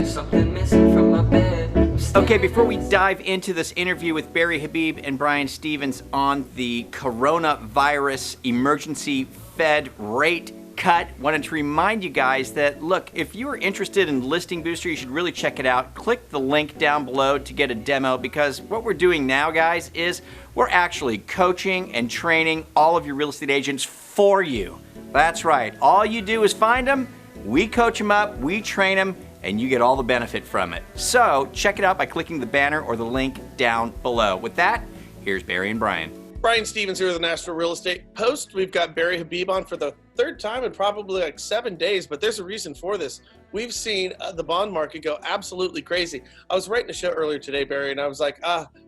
Something missing from my bed. Okay, before we dive into this interview with Barry Habib and Brian Stevens on the coronavirus emergency Fed rate cut, wanted to remind you guys that, look, if you are interested in Listing Booster, you should really check it out. Click the link down below to get a demo, because what we're doing now, guys, is we're actually coaching and training all of your real estate agents for you. That's right. All you do is find them, we coach them up, we train them, and you get all the benefit from it. So check it out by clicking the banner or the link down below. With that, here's Barry and Brian. Brian Stevens here with the National Real Estate Post. We've got Barry Habib on for the third time in probably like 7 days, but there's a reason for this. We've seen the bond market go absolutely crazy. I was writing a show earlier today, Barry, and I was like,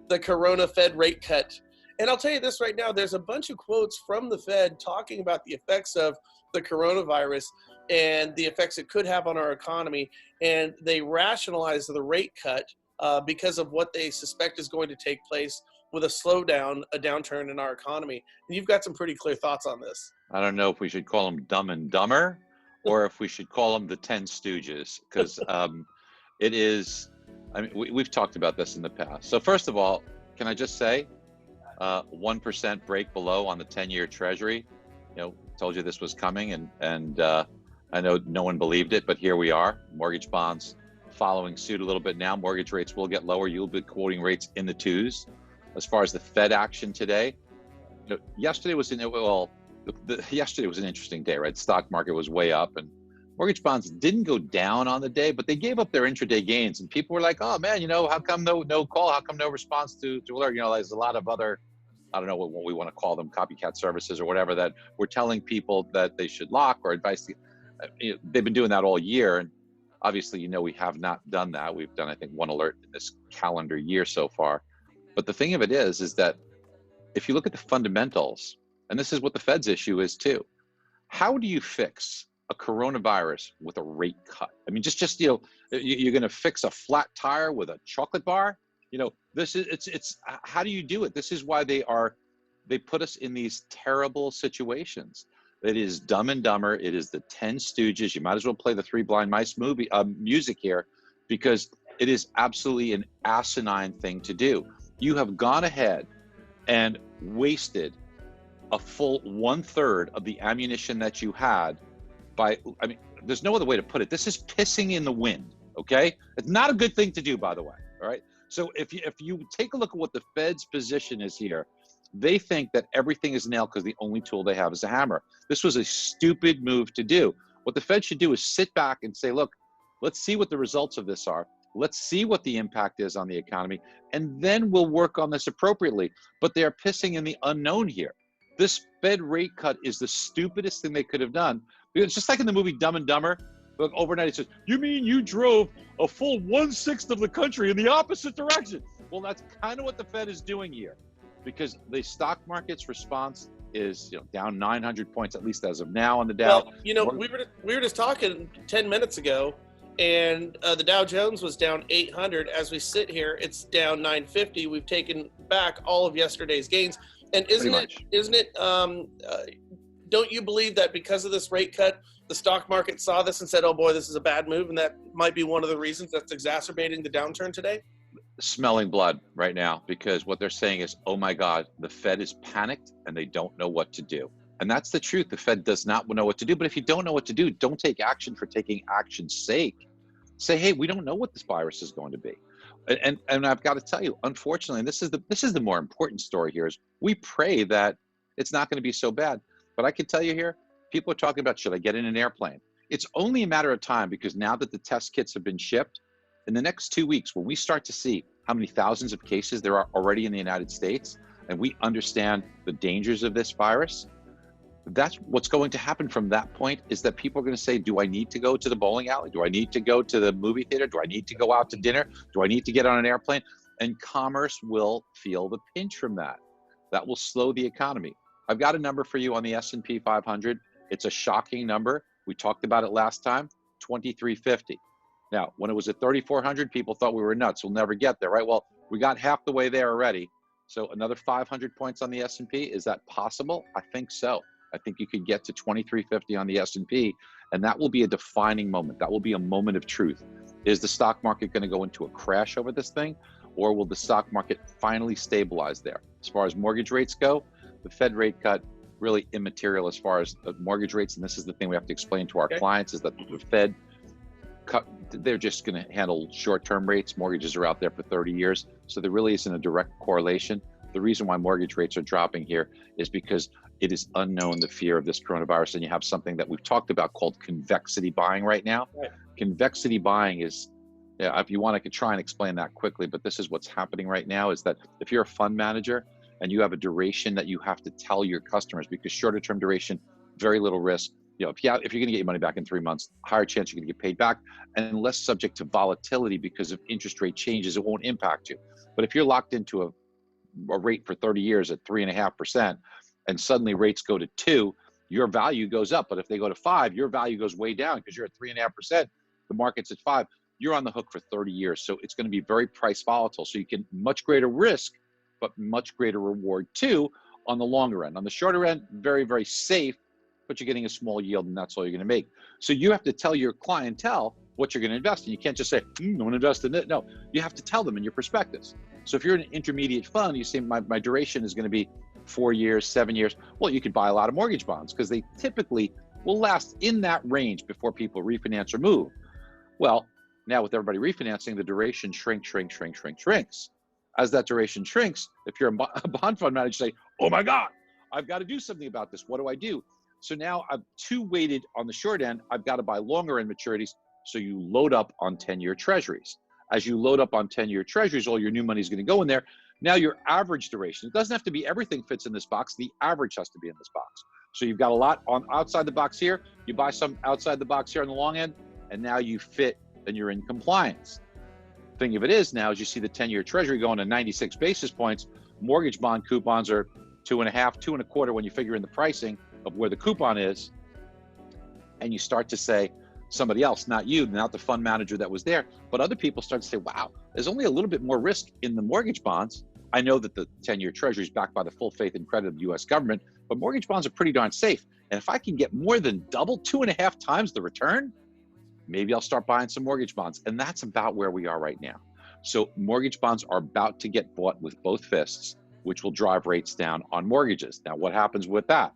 the Corona Fed rate cut. And I'll tell you this right now, there's a bunch of quotes from the Fed talking about the effects of the coronavirus and the effects it could have on our economy. And they rationalize the rate cut because of what they suspect is going to take place with a slowdown, a downturn in our economy. And you've got some pretty clear thoughts on this. I don't know if we should call them Dumb and Dumber or if we should call them the 10 Stooges, because it is, I mean, we've talked about this in the past. So first of all, can I just say, 1% break below on the 10-year Treasury? You know, told you this was coming, and I know no one believed it, but here we are. Mortgage bonds following suit a little bit now. Mortgage rates will get lower. You'll be quoting rates in the 2s. As far as the Fed action today, you know, yesterday was yesterday was an interesting day, right? Stock market was way up, and mortgage bonds didn't go down on the day, but they gave up their intraday gains, and people were like, "Oh man, you know, how come no call? How come no response to alert?" You know, there's a lot of other, I don't know what we want to call them, copycat services or whatever, that we're telling people that they should lock or advice. They've been doing that all year, and obviously, you know, we have not done that. We've done, I think, one alert in this calendar year so far. But the thing of it is that if you look at the fundamentals, and this is what the Fed's issue is too, how do you fix a coronavirus with a rate cut? I mean, just you know, you're going to fix a flat tire with a chocolate bar? You know, this is it's how do you do it? This is why they put us in these terrible situations. It is Dumb and Dumber. It is the 10 Stooges. You might as well play the Three Blind Mice movie music here, because it is absolutely an asinine thing to do. You have gone ahead and wasted a full 1/3 of the ammunition that you had by, I mean, there's no other way to put it. This is pissing in the wind, okay? It's not a good thing to do, by the way, all right? So if you take a look at what the Fed's position is here, they think that everything is nailed because the only tool they have is a hammer. This was a stupid move to do. What the Fed should do is sit back and say, look, let's see what the results of this are. Let's see what the impact is on the economy, and then we'll work on this appropriately. But they are pissing in the unknown here. This Fed rate cut is the stupidest thing they could have done. It's just like in the movie Dumb and Dumber. Look, overnight it says, "You mean you drove a full 1/6 of the country in the opposite direction?" Well, that's kind of what the Fed is doing here, because the stock market's response is, you know, down 900 points, at least as of now on the Dow. Well, you know, we were just talking 10 minutes ago, and the Dow Jones was down 800. As we sit here, it's down 950. We've taken back all of yesterday's gains. And isn't it, don't you believe that because of this rate cut, the stock market saw this and said, oh boy, this is a bad move, and that might be one of the reasons that's exacerbating the downturn today? Smelling blood right now, because what they're saying is, oh my God, the Fed is panicked and they don't know what to do. And that's the truth. The Fed does not know what to do. But if you don't know what to do, don't take action for taking action's sake. Say, hey, we don't know what this virus is going to be. And I've got to tell you, unfortunately, and this is the more important story here, is we pray that it's not going to be so bad. But I can tell you here, people are talking about, should I get in an airplane? It's only a matter of time, because now that the test kits have been shipped, in the next 2 weeks, when we start to see how many thousands of cases there are already in the United States, and we understand the dangers of this virus, that's what's going to happen from that point, is that people are going to say, do I need to go to the bowling alley? Do I need to go to the movie theater? Do I need to go out to dinner? Do I need to get on an airplane? And commerce will feel the pinch from that. That will slow the economy. I've got a number for you on the S&P 500. It's a shocking number. We talked about it last time, 2350. Now, when it was at 3,400, people thought we were nuts. We'll never get there, right? Well, we got half the way there already. So another 500 points on the S&P, is that possible? I think so. I think you could get to 2350 on the S&P, and that will be a defining moment. That will be a moment of truth. Is the stock market going to go into a crash over this thing, or will the stock market finally stabilize there? As far as mortgage rates go, the Fed rate cut really immaterial as far as mortgage rates, and this is the thing we have to explain to our clients, is that the Fed cut, they're just going to handle short-term rates. Mortgages are out there for 30 years, so there really isn't a direct correlation. The reason why mortgage rates are dropping here is because it is unknown, the fear of this coronavirus, and you have something that we've talked about called convexity buying right now. Right. Convexity buying is, yeah, if you want, I could try and explain that quickly, but this is what's happening right now, is that if you're a fund manager and you have a duration that you have to tell your customers, because shorter term duration, very little risk. You know, if you're going to get your money back in 3 months, higher chance you're going to get paid back, and less subject to volatility because of interest rate changes, it won't impact you. But if you're locked into a rate for 30 years at 3.5%, and suddenly rates go to 2, your value goes up. But if they go to 5, your value goes way down because you're at 3.5%. The market's at 5. You're on the hook for 30 years. So it's going to be very price volatile. So you can much greater risk, but much greater reward too on the longer end. On the shorter end, very, very safe, but you're getting a small yield, and that's all you're going to make. So you have to tell your clientele what you're going to invest in. You can't just say, don't invest in it. No, you have to tell them in your prospectus. So if you're an intermediate fund, you say my duration is going to be 4 years, 7 years. Well, you could buy a lot of mortgage bonds because they typically will last in that range before people refinance or move. Well, now with everybody refinancing, the duration shrinks. As that duration shrinks, if you're a bond fund manager, you say, oh my God, I've got to do something about this. What do I do? So now I'm too weighted on the short end. I've got to buy longer end maturities. So you load up on 10-year treasuries. As you load up on 10-year treasuries, all your new money is going to go in there. Now your average duration, it doesn't have to be everything fits in this box. The average has to be in this box. So you've got a lot on outside the box here. You buy some outside the box here on the long end, and now you fit and you're in compliance. Thing of it is now, as you see the 10-year treasury going to 96 basis points, mortgage bond coupons are 2.5, 2.25 when you figure in the pricing of where the coupon is. And you start to say, somebody else, not you, not the fund manager that was there, but other people start to say, wow, there's only a little bit more risk in the mortgage bonds. I know that the 10-year treasury is backed by the full faith and credit of the US government, but mortgage bonds are pretty darn safe. And if I can get more than double, 2.5 times the return, maybe I'll start buying some mortgage bonds. And that's about where we are right now. So mortgage bonds are about to get bought with both fists, which will drive rates down on mortgages. Now, what happens with that?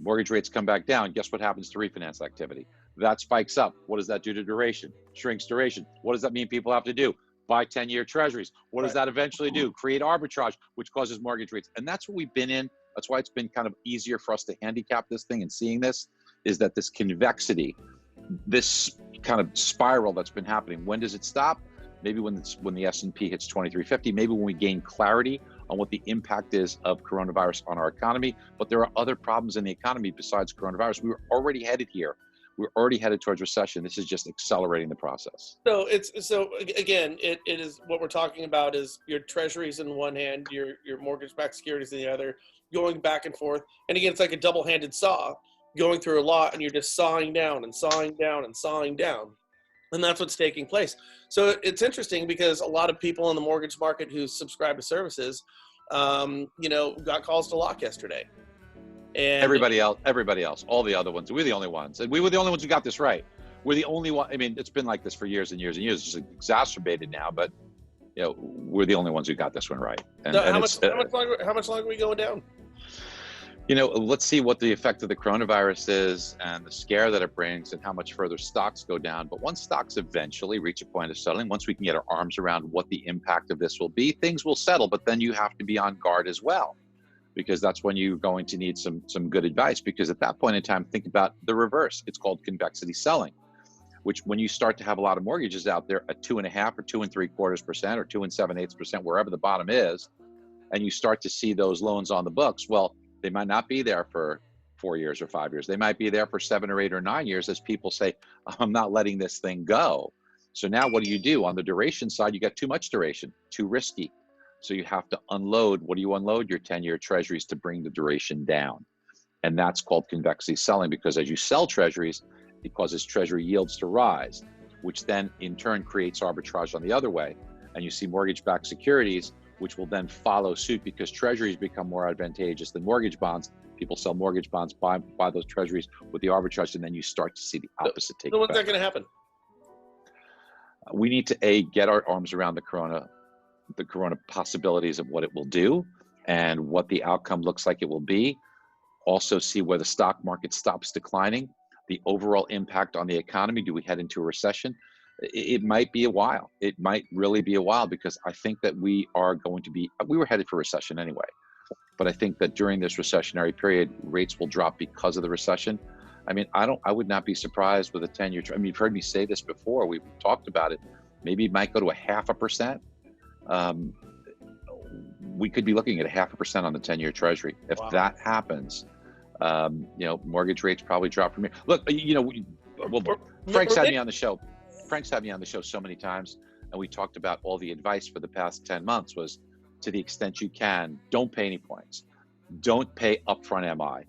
Mortgage rates come back down. Guess what happens to refinance activity? That spikes up. What does that do to duration? Shrinks duration. What does that mean people have to do? Buy 10-year treasuries. What does that eventually do? Create arbitrage, which causes mortgage rates. And that's what we've been in. That's why it's been kind of easier for us to handicap this thing, and seeing this is that this convexity, this kind of spiral that's been happening, when does it stop? Maybe when the S&P hits 2350, maybe when we gain clarity on what the impact is of coronavirus on our economy. But there are other problems in the economy besides coronavirus. We were already headed here. We're already headed towards recession. This is just accelerating the process. So again, it is what we're talking about is your treasuries in one hand, your mortgage-backed securities in the other, going back and forth. And again, it's like a double-handed saw going through a lot, and you're just sawing down and sawing down and sawing down. And that's what's taking place. So it's interesting because a lot of people in the mortgage market who subscribe to services, got calls to lock yesterday. And everybody else, all the other ones, we're the only ones. And we were the only ones who got this right. We're the only one. I mean, it's been like this for years and years and years. It's just exacerbated now, but we're the only ones who got this one right. And, so how much longer are we going down? Let's see what the effect of the coronavirus is and the scare that it brings and how much further stocks go down. But once stocks eventually reach a point of settling, once we can get our arms around what the impact of this will be, things will settle. But then you have to be on guard as well, because that's when you're going to need some good advice. Because at that point in time, think about the reverse. It's called convexity selling, which when you start to have a lot of mortgages out there at 2.5 or 2.75% or 2 7/8%, wherever the bottom is, and you start to see those loans on the books, well, they might not be there for 4 years or 5 years. They might be there for 7 or 8 or 9 years as people say, I'm not letting this thing go. So now what do? On the duration side, you got too much duration, too risky. So you have to unload. What do you unload? Your 10-year treasuries to bring the duration down. And that's called convexity selling, because as you sell treasuries, it causes treasury yields to rise, which then in turn creates arbitrage on the other way. And you see mortgage-backed securities, which will then follow suit because treasuries become more advantageous than mortgage bonds. People sell mortgage bonds, buy those treasuries with the arbitrage, and then you start to see the opposite take So when's effect. that going to happen? We need to get our arms around the corona possibilities of what it will do and what the outcome looks like it will be. Also see where the stock market stops declining, the overall impact on the economy. Do we head into a recession? It might be a while. It might really be a while, because I think that we were headed for recession anyway. But I think that during this recessionary period, rates will drop because of the recession. I mean, I would not be surprised with a 10-year. I mean, you've heard me say this before. We've talked about it. Maybe it might go to 0.5%. We could be looking at 0.5% on the 10-year Treasury. If that happens, mortgage rates probably drop from here. Look, Frank's had me on the show. Frank's had me on the show so many times, and we talked about all the advice for the past 10 months was, to the extent you can, don't pay any points. Don't pay upfront MI.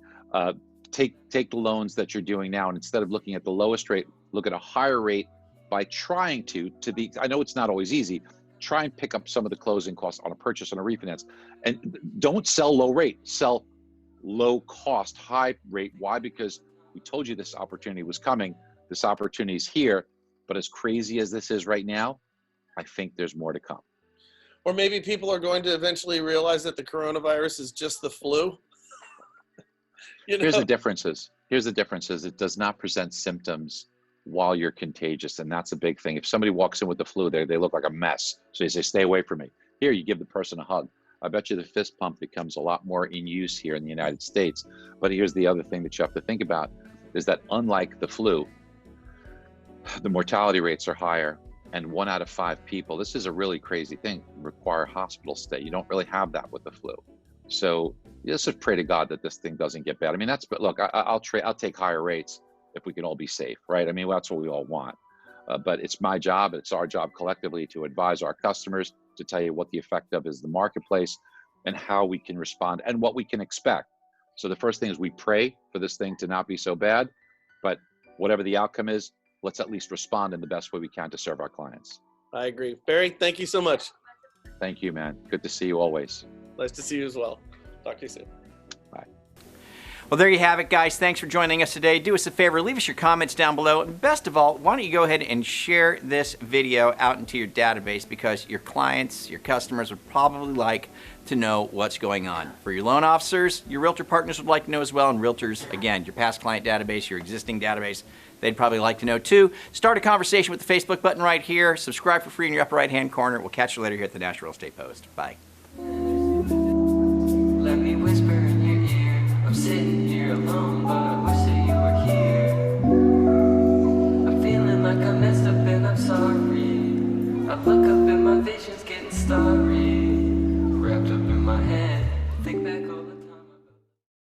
Take the loans that you're doing now, and instead of looking at the lowest rate, look at a higher rate by trying I know it's not always easy, try and pick up some of the closing costs on a purchase, on a refinance. And don't sell low rate, sell low cost, high rate. Why? Because we told you this opportunity was coming. This opportunity is here. But as crazy as this is right now, I think there's more to come. Or maybe people are going to eventually realize that the coronavirus is just the flu. Here's the differences. It does not present symptoms while you're contagious, and that's a big thing. If somebody walks in with the flu, they look like a mess. So you say, stay away from me. Here, you give the person a hug. I bet you the fist pump becomes a lot more in use here in the United States. But here's the other thing that you have to think about, is that unlike the flu, the mortality rates are higher, and 1 out of 5 people, this is a really crazy thing, require hospital stay. You don't really have that with the flu. So let's just pray to God that this thing doesn't get bad. I mean, but look, I'll take higher rates if we can all be safe, right? I mean, that's what we all want. But it's my job, it's our job collectively to advise our customers, to tell you what the effect of is the marketplace and how we can respond and what we can expect. So the first thing is we pray for this thing to not be so bad, but whatever the outcome is, let's at least respond in the best way we can to serve our clients. I agree. Barry, thank you so much. Thank you, man. Good to see you always. Nice to see you as well. Talk to you soon. Bye. Well, there you have it, guys. Thanks for joining us today. Do us a favor, leave us your comments down below. And best of all, why don't you go ahead and share this video out into your database, because your clients, your customers would probably like to know what's going on. For your loan officers, your realtor partners would like to know as well, and realtors, again, your past client database, your existing database, they'd probably like to know too. Start a conversation with the Facebook button right here. Subscribe for free in your upper right-hand corner. We'll catch you later here at the National Real Estate Post. Bye. Let me whisper in your ear. I'm sitting here alone, but I wish that you were here. I'm feeling like I messed up and I'm sorry. I look up in my visions.